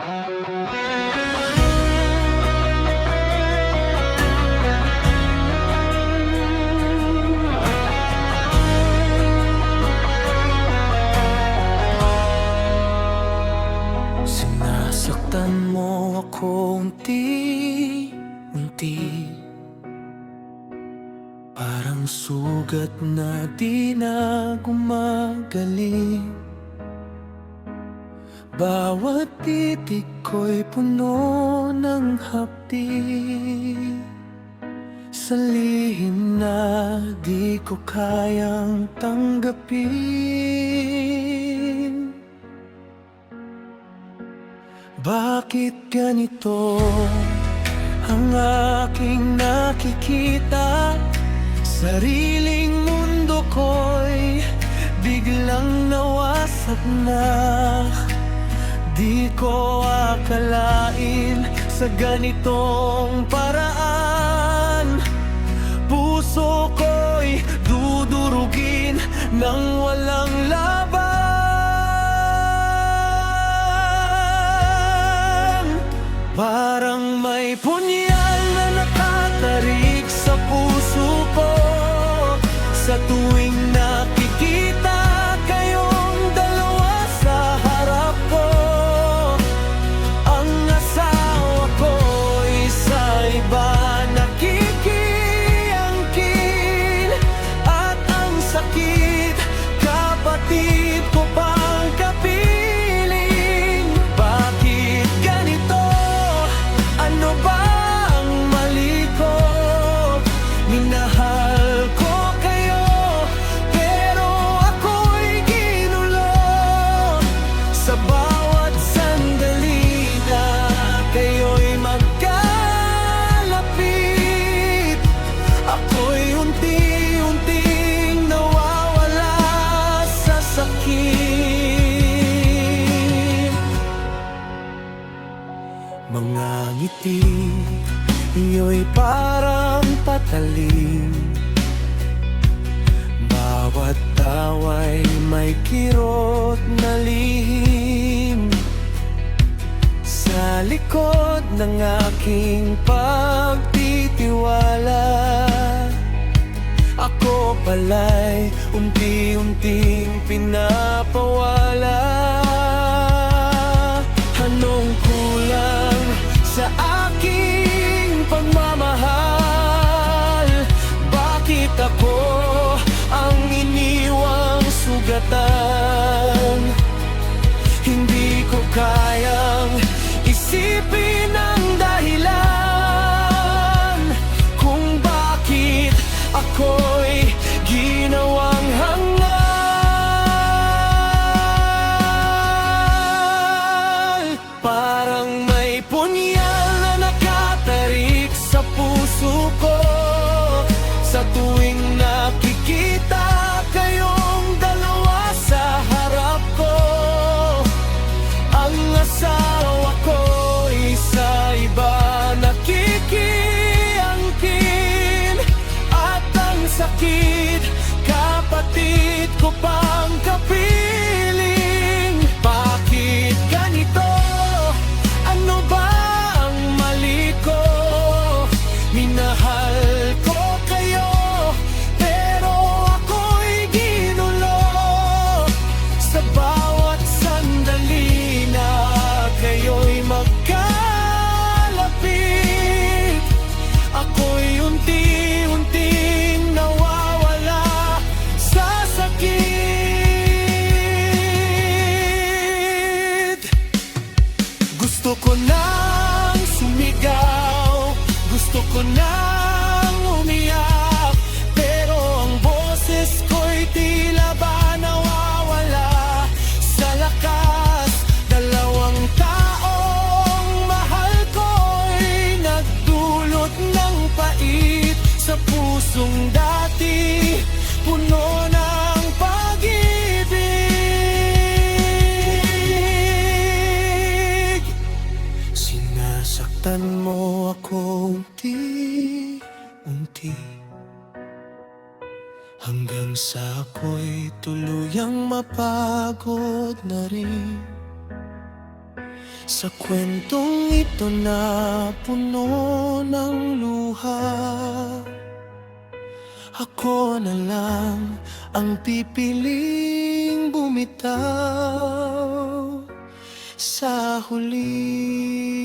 Sinasaktan mo ako unti-unti, parang sugat na di na gumagaling. Bawat titik ko'y puno ng hapdi, sa lihim na di ko kayang tanggapin. Bakit ganito ang aking nakikita? Sariling mundo ko'y biglang nawasak na. Di ko akalain sa ganitong paraan, puso ko'y dudurugin ng walang laban. Parang may punyal na nakatarik sa puso ko, sa tuwing nakikita kayong dalawa sa harap ko. Ang asawa ko'y sa iba nakikiangkin, at ang sakit kapatid ko pang kapiling. Bakit ganito? Ano ba ang mali ko? Minahal ko kayo, pero ako'y ginulo. Sa bawat sandali na kayo'y magkalapit, ako'y unti-unting nawawala sa sakit. Mga ngiti niyo'y parang patalim, bawat tawa'y may kirot na lihim. Sa likod ng aking pagtitiwala, ako pala'y unti-unting pinapawala. Anong kulang sa aking pagmamahal? Bakit ako ang iniwang sugatan? Hindi ko kayang isipin ang dahilan kung bakit ako'y ginawang hangal. Parang may punyal na nakatarik sa puso ko, sa tuwing nakikita kayong dalawa sa harap ko. Ang asawa ko'y sa iba nakikiangkin, at ang sakit kapatid ko pang kapiling. Bakit ganito? Ano ba ang mali ko? Minahal ko kayo, pero ako'y ginulo. Sa bawat sandali na kayo'y magkalapit, ako'y unti-unting nawawala sa sakit. Gusto ko nang sumigaw, gusto ko nang umiyak, pero ang boses ko'y tila ba nawawala sa lakas. Dalawang taong mahal ko'y nagdulot ng pait sa pusong dati puno ng pag-ibig. Sinasaktan mo ako unti-unti, hanggang sa ako'y tuluyang mapagod na rin. Sa kwentong ito na puno ng luha, ako na lang ang pipiling bumitaw sa huli.